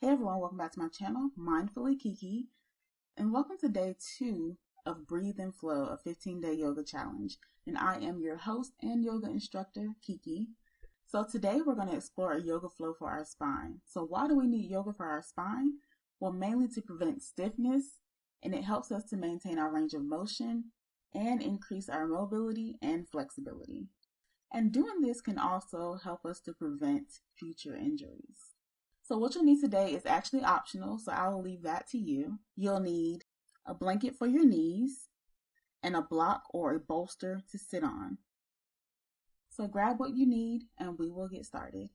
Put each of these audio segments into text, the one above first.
Hey everyone, welcome back to my channel, Mindfully Kiki, and welcome to day 2 of Breathe and Flow, a 15-day yoga challenge. And I am your host and yoga instructor, Kiki. So today we're going to explore a yoga flow for our spine. So why do we need yoga for our spine? Well, mainly to prevent stiffness, and it helps us to maintain our range of motion and increase our mobility and flexibility. And doing this can also help us to prevent future injuries. So what you'll need today is actually optional, so I will leave that to you. You'll need a blanket for your knees and a block or a bolster to sit on. So grab what you need and we will get started.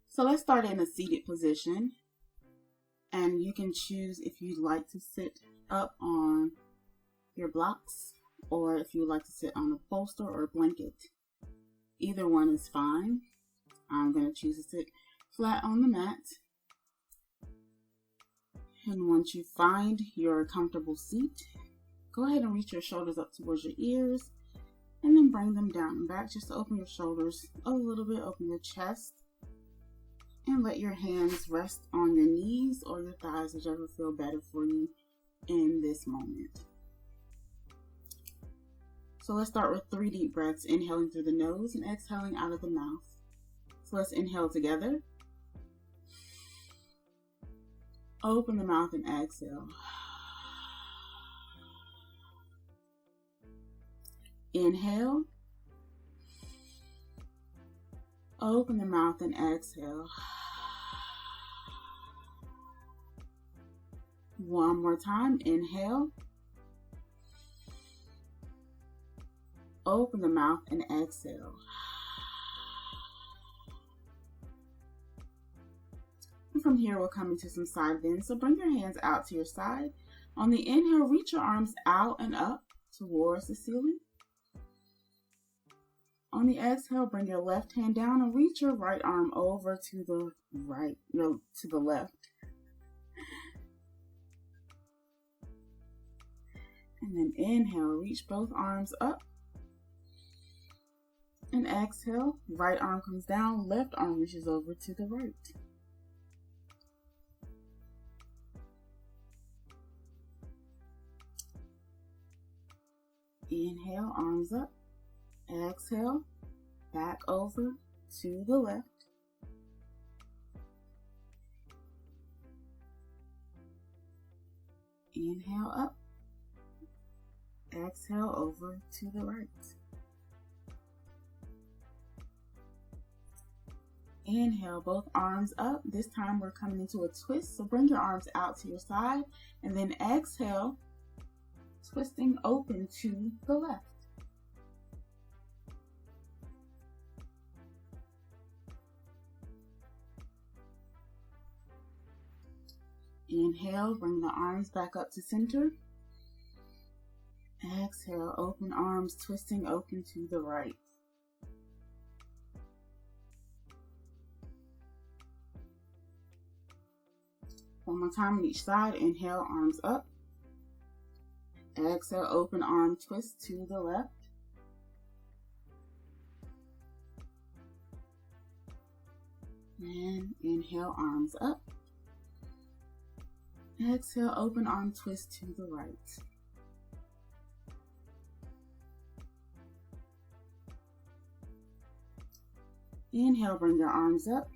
So let's start in a seated position. And you can choose if you'd like to sit up on your blocks or if you'd like to sit on a bolster or a blanket. Either one is fine. I'm going to choose to sit flat on the mat. And once you find your comfortable seat, go ahead and reach your shoulders up towards your ears and then bring them down and back just to open your shoulders a little bit, open your chest. And let your hands rest on your knees or your thighs, whichever feel better for you in this moment. So let's start with 3 deep breaths, inhaling through the nose and exhaling out of the mouth. So let's inhale together. Open the mouth and exhale. Inhale. Open the mouth and exhale. One more time. Inhale. Open the mouth and exhale. And from here, we'll come into some side bends. So bring your hands out to your side. On the inhale, reach your arms out and up towards the ceiling. On the exhale, bring your left hand down and reach your right arm over to the right, to the left. And then inhale, reach both arms up. And exhale, right arm comes down, left arm reaches over to the right. Inhale, arms up. Exhale, back over to the left. Inhale up. Exhale over to the right. Inhale, both arms up. This time we're coming into a twist, so bring your arms out to your side. And then exhale, twisting open to the left. Inhale, bring the arms back up to center. Exhale, open arms, twisting open to the right. One more time on each side. Inhale, arms up. Exhale, open arm twist to the left. And inhale, arms up. Exhale, open arm twist to the right. Inhale, bring your arms up.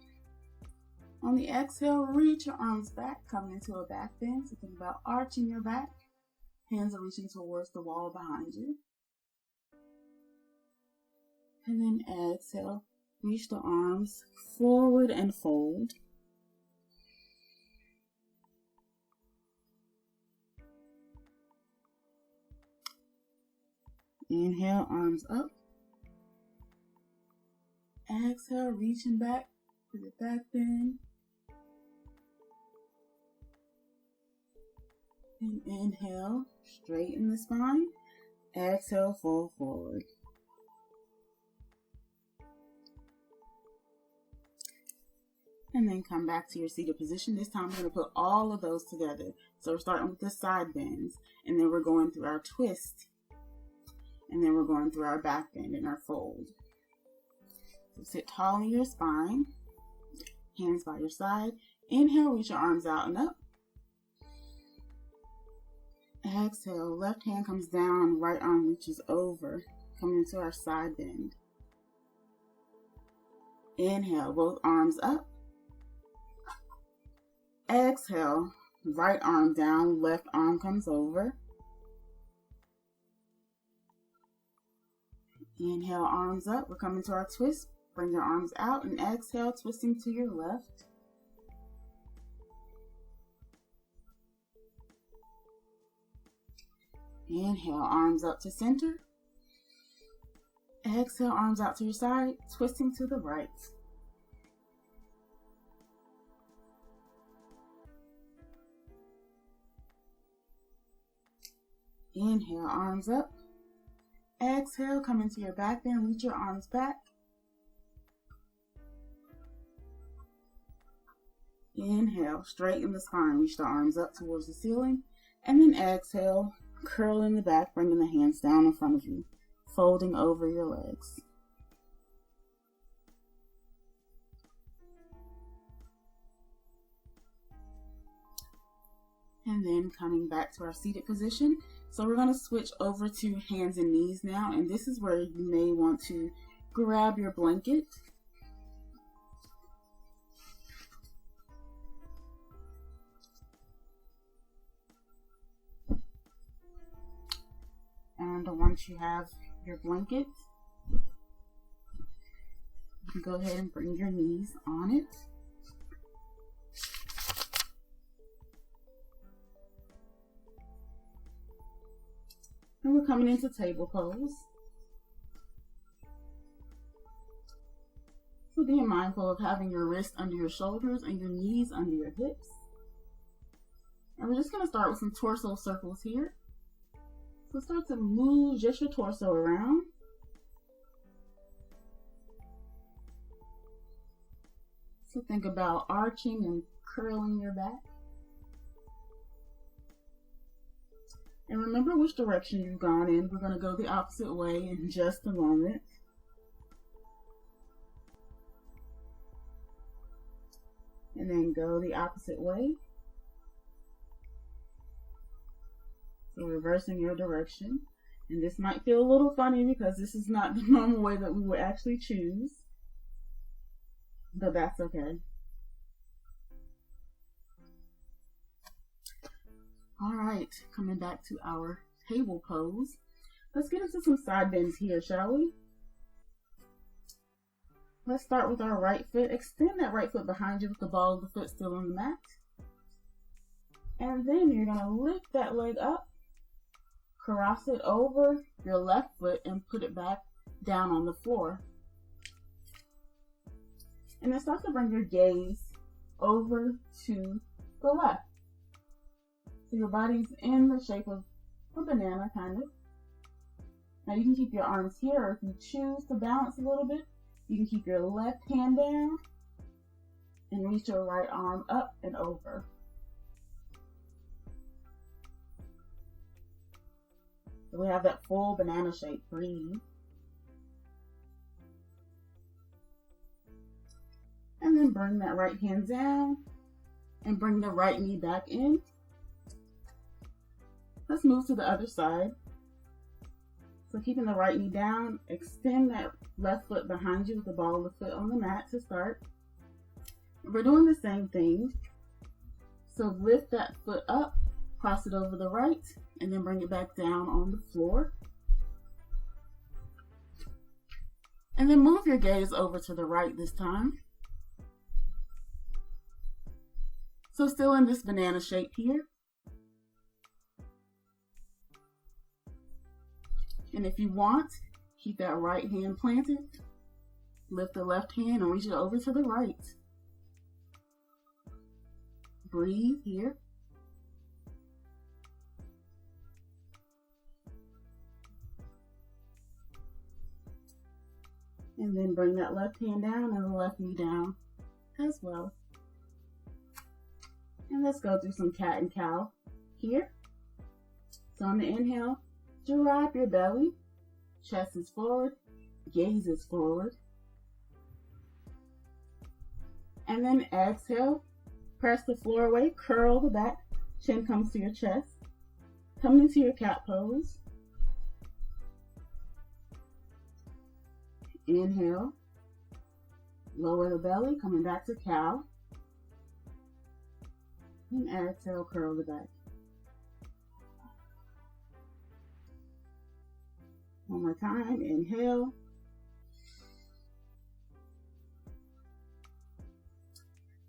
On the exhale, reach your arms back, coming into a back bend. So think about arching your back. Hands are reaching towards the wall behind you. And then exhale, reach the arms forward and fold. Inhale, arms up. Exhale, reaching back to the back bend. And inhale, straighten the spine. Exhale, fold forward. And then come back to your seated position. This time we're going to put all of those together. So we're starting with the side bends, and then we're going through our twist, and then we're going through our back bend and our fold. So sit tall in your spine, hands by your side. Inhale, reach your arms out and up. Exhale, left hand comes down, right arm reaches over, coming into our side bend. Inhale, both arms up. Exhale, right arm down, left arm comes over. Inhale, arms up. We're coming to our twist. Bring your arms out and exhale, twisting to your left. Inhale, arms up to center. Exhale, arms out to your side, twisting to the right. Inhale, arms up. Exhale, come into your back bend, reach your arms back. Inhale, straighten the spine, reach the arms up towards the ceiling. And then exhale, curl in the back, bringing the hands down in front of you, folding over your legs. And then coming back to our seated position. So we're going to switch over to hands and knees now. And this is where you may want to grab your blanket. And once you have your blanket, you can go ahead and bring your knees on it. And we're coming into table pose. So being mindful of having your wrists under your shoulders and your knees under your hips. And we're just going to start with some torso circles here. So start to move just your torso around. So think about arching and curling your back. And remember which direction you've gone in. We're going to go the opposite way in just a moment. And then go the opposite way. So reversing your direction. And this might feel a little funny because this is not the normal way that we would actually choose. But that's okay. Alright, coming back to our table pose. Let's get into some side bends here, shall we? Let's start with our right foot. Extend that right foot behind you with the ball of the foot still on the mat. And then you're going to lift that leg up, cross it over your left foot, and put it back down on the floor. And then start to bring your gaze over to the left. So your body's in the shape of a banana, kind of. Now you can keep your arms here, or if you choose to balance a little bit, you can keep your left hand down and reach your right arm up and over. So we have that full banana shape. Breathe. And then bring that right hand down and bring the right knee back in. Let's move to the other side. So keeping the right knee down, extend that left foot behind you with the ball of the foot on the mat to start. We're doing the same thing. So lift that foot up, cross it over the right, and then bring it back down on the floor. And then move your gaze over to the right this time. So still in this banana shape here. And if you want, keep that right hand planted. Lift the left hand and reach it over to the right. Breathe here. And then bring that left hand down and the left knee down as well. And let's go through some cat and cow here. So on the inhale, drop your belly, chest is forward, gaze is forward. And then exhale, press the floor away, curl the back, chin comes to your chest. Come into your cat pose. Inhale, lower the belly, coming back to cow. And exhale, curl the back. One more time, inhale.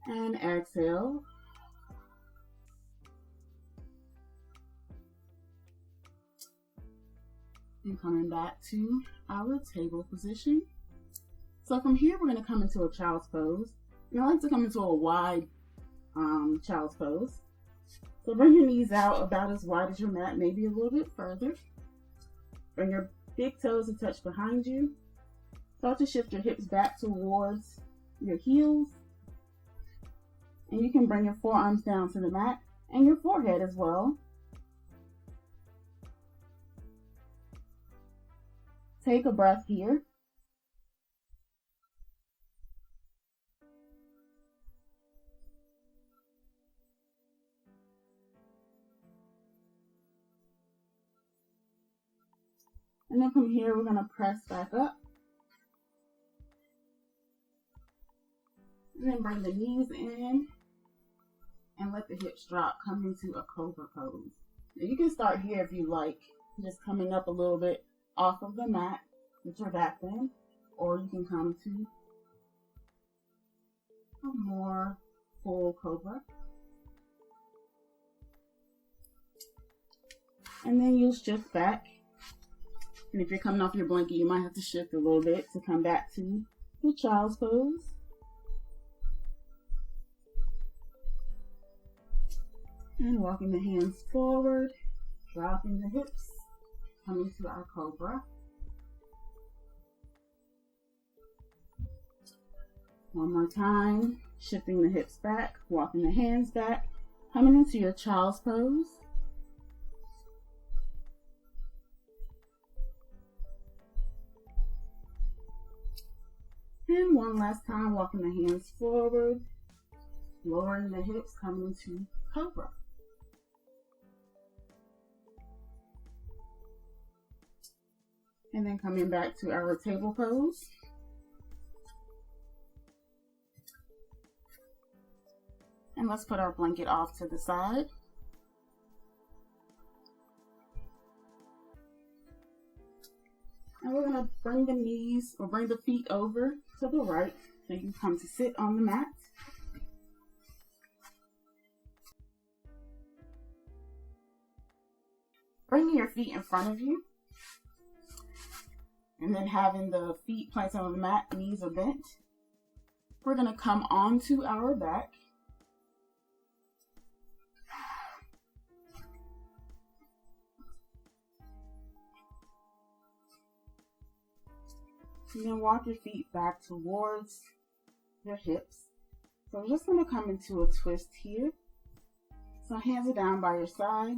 And exhale. And coming back to our table position. So from here, we're going to come into a child's pose. And I like to come into a wide child's pose. So bring your knees out about as wide as your mat, maybe a little bit further. Bring your big toes to touch behind you. Start to shift your hips back towards your heels. And you can bring your forearms down to the mat and your forehead as well. Take a breath here. And then from here, we're going to press back up. And then bring the knees in and let the hips drop. Come into a cobra pose. Now you can start here if you like, just coming up a little bit off of the mat with your back bend, or you can come to a more full cobra. And then you'll shift back. And if you're coming off your blanket, you might have to shift a little bit to come back to the child's pose. And walking the hands forward, dropping the hips, coming to our cobra. One more time, shifting the hips back, walking the hands back, coming into your child's pose. And one last time, walking the hands forward, lowering the hips, coming into cobra. And then coming back to our table pose. And let's put our blanket off to the side. And we're going to bring the knees or bring the feet over to the right so you can come to sit on the mat. Bringing your feet in front of you. And then having the feet planted on the mat, knees are bent. We're going to come onto our back. And then walk your feet back towards your hips. So we're just going to come into a twist here. So hands are down by your side.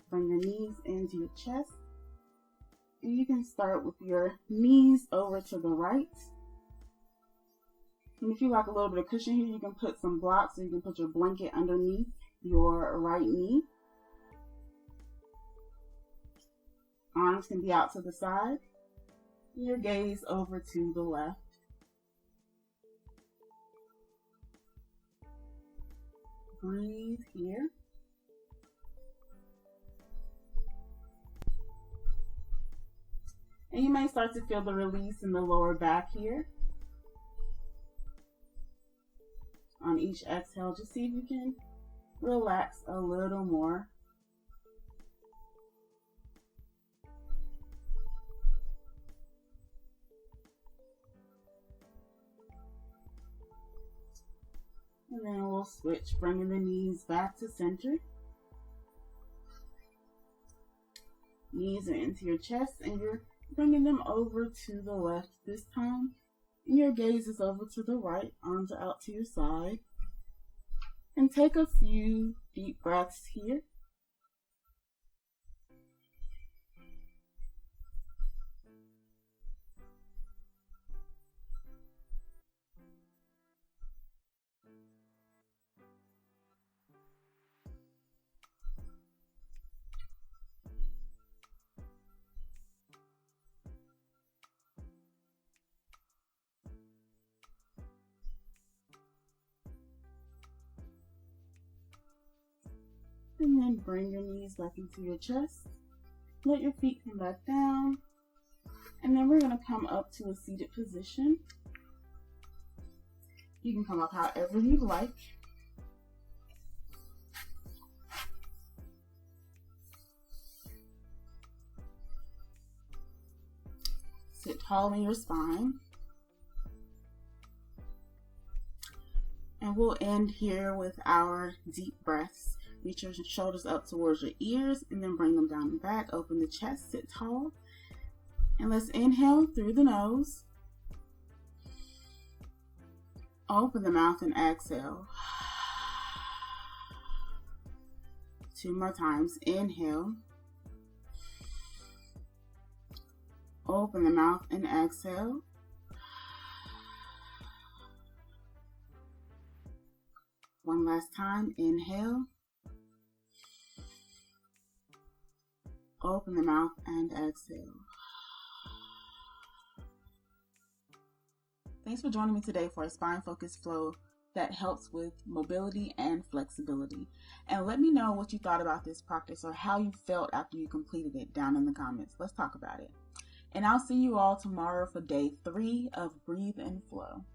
Bring your knees into your chest. And you can start with your knees over to the right. And if you like a little bit of cushion here, you can put some blocks, so you can put your blanket underneath your right knee. Arms can be out to the side. Your gaze over to the left. Breathe here. And you may start to feel the release in the lower back here. On each exhale, just see if you can relax a little more. And then we'll switch, bringing the knees back to center. Knees are into your chest, and you're bringing them over to the left this time. And your gaze is over to the right, arms are out to your side. And take a few deep breaths here. And then bring your knees back into your chest. Let your feet come back down. And then we're going to come up to a seated position. You can come up however you like. Sit tall in your spine. And we'll end here with our deep breaths. Reach your shoulders up towards your ears and then bring them down and back. Open the chest, sit tall. And let's inhale through the nose. Open the mouth and exhale. 2 more times. Inhale. Open the mouth and exhale. One last time. Inhale. Open the mouth and exhale. Thanks for joining me today for a spine-focused flow that helps with mobility and flexibility. And let me know what you thought about this practice or how you felt after you completed it down in the comments. Let's talk about it. And I'll see you all tomorrow for day 3 of Breathe and Flow.